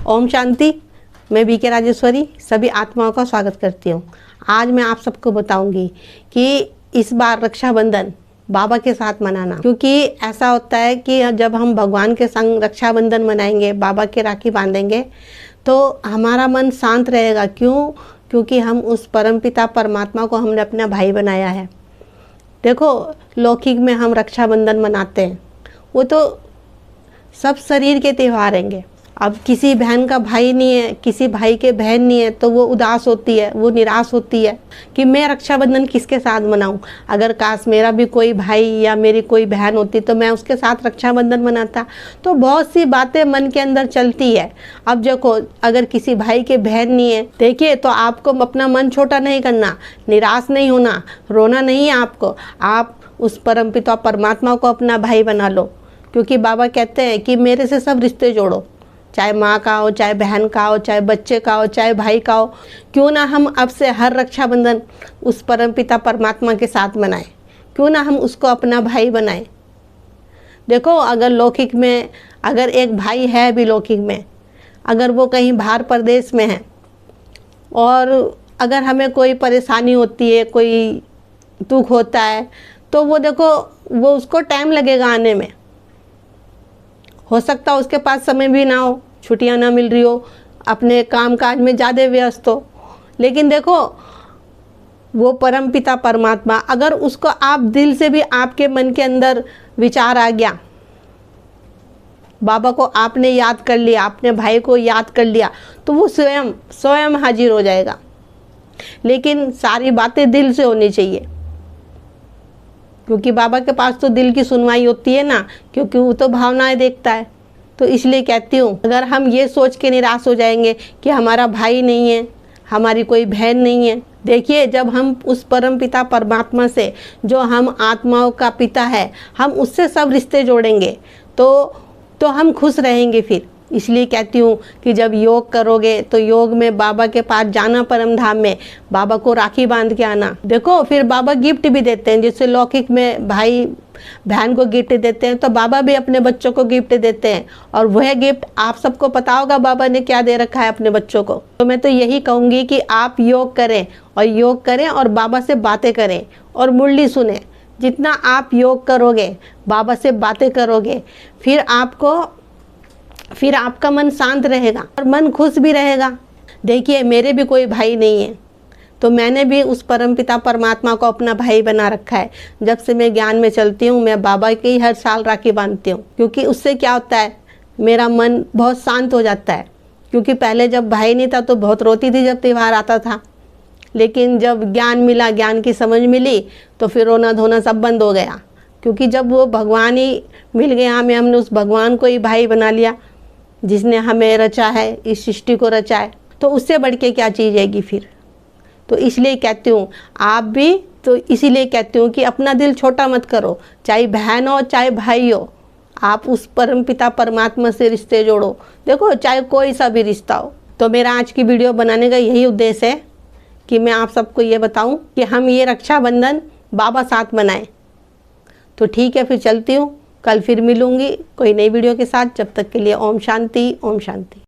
ओम शांति। मैं बीके राजेश्वरी सभी आत्माओं का स्वागत करती हूँ। आज मैं आप सबको बताऊंगी कि इस बार रक्षाबंधन बाबा के साथ मनाना, क्योंकि ऐसा होता है कि जब हम भगवान के संग रक्षाबंधन मनाएंगे, बाबा के राखी बांधेंगे, तो हमारा मन शांत रहेगा। क्यों? क्योंकि हम उस परमपिता परमात्मा को हमने अपना भाई बनाया है। देखो, लौकिक में हम रक्षाबंधन मनाते हैं, वो तो सब शरीर के त्यौहार हैं। अब किसी बहन का भाई नहीं है, किसी भाई के बहन नहीं है, तो वो उदास होती है, वो निराश होती है कि मैं रक्षाबंधन किसके साथ मनाऊं। अगर काश मेरा भी कोई भाई या मेरी कोई बहन होती तो मैं उसके साथ रक्षाबंधन मनाता। तो बहुत सी बातें मन के अंदर चलती है। अब देखो, अगर किसी भाई के बहन नहीं है, देखिए, तो आपको अपना मन छोटा नहीं करना, निराश नहीं होना, रोना नहीं है आपको। आप उस परमपिता परमात्मा को अपना भाई बना लो, क्योंकि बाबा कहते हैं कि मेरे से सब रिश्ते जोड़ो, चाहे माँ का हो, चाहे बहन का हो, चाहे बच्चे का हो, चाहे भाई का हो। क्यों ना हम अब से हर रक्षाबंधन उस परमपिता परमात्मा के साथ मनाएं, क्यों ना हम उसको अपना भाई बनाएं। देखो, अगर लौकिक में अगर एक भाई है भी लौकिक में, अगर वो कहीं बाहर प्रदेश में है और अगर हमें कोई परेशानी होती है, कोई दुख होता है, तो वो देखो, वो उसको टाइम लगेगा आने में। हो सकता है उसके पास समय भी ना हो, छुट्टियां ना मिल रही हो, अपने काम काज में ज़्यादा व्यस्त हो। लेकिन देखो, वो परमपिता परमात्मा, अगर उसको आप दिल से भी, आपके मन के अंदर विचार आ गया, बाबा को आपने याद कर लिया, अपने भाई को याद कर लिया, तो वो स्वयं हाजिर हो जाएगा। लेकिन सारी बातें दिल से होनी चाहिए, क्योंकि बाबा के पास तो दिल की सुनवाई होती है ना, क्योंकि वो तो भावनाएं देखता है। तो इसलिए कहती हूँ, अगर हम ये सोच के निराश हो जाएंगे कि हमारा भाई नहीं है, हमारी कोई बहन नहीं है, देखिए, जब हम उस परमपिता परमात्मा से, जो हम आत्माओं का पिता है, हम उससे सब रिश्ते जोड़ेंगे, तो हम खुश रहेंगे फिर। इसलिए कहती हूँ कि जब योग करोगे तो योग में बाबा के पास जाना, परम धाम में बाबा को राखी बांध के आना। देखो, फिर बाबा गिफ्ट भी देते हैं, जैसे लौकिक में भाई बहन को गिफ्ट देते हैं, तो बाबा भी अपने बच्चों को गिफ्ट देते हैं। और वह गिफ्ट आप सबको पता होगा बाबा ने क्या दे रखा है अपने बच्चों को। तो मैं तो यही कहूँगी कि आप योग करें और बाबा से बातें करें और मुरली सुने। जितना आप योग करोगे, बाबा से बातें करोगे, फिर आपका मन शांत रहेगा और मन खुश भी रहेगा। देखिए, मेरे भी कोई भाई नहीं है, तो मैंने भी उस परमपिता परमात्मा को अपना भाई बना रखा है। जब से मैं ज्ञान में चलती हूँ, मैं बाबा की हर साल राखी बांधती हूँ, क्योंकि उससे क्या होता है, मेरा मन बहुत शांत हो जाता है। क्योंकि पहले जब भाई नहीं था तो बहुत रोती थी जब त्यौहार आता था, लेकिन जब ज्ञान मिला, ज्ञान की समझ मिली, तो फिर रोना धोना सब बंद हो गया। क्योंकि जब वो भगवान ही मिल गया हमें, हमने उस भगवान को ही भाई बना लिया, जिसने हमें रचा है, इस सृष्टि को रचा है, तो उससे बढ़ के क्या चीज़ आएगी फिर। तो इसलिए कहती हूँ, आप भी, तो इसीलिए कहती हूँ कि अपना दिल छोटा मत करो, चाहे बहन हो चाहे भाई हो, आप उस परमपिता परमात्मा से रिश्ते जोड़ो। देखो, चाहे कोई सा भी रिश्ता हो। तो मेरा आज की वीडियो बनाने का यही उद्देश्य है कि मैं आप सबको ये बताऊं कि हम ये रक्षाबंधन बाबा साथ मनाएं। तो ठीक है, फिर चलती हूँ, कल फिर मिलूंगी कोई नई वीडियो के साथ। जब तक के लिए ओम शांति, ओम शांति।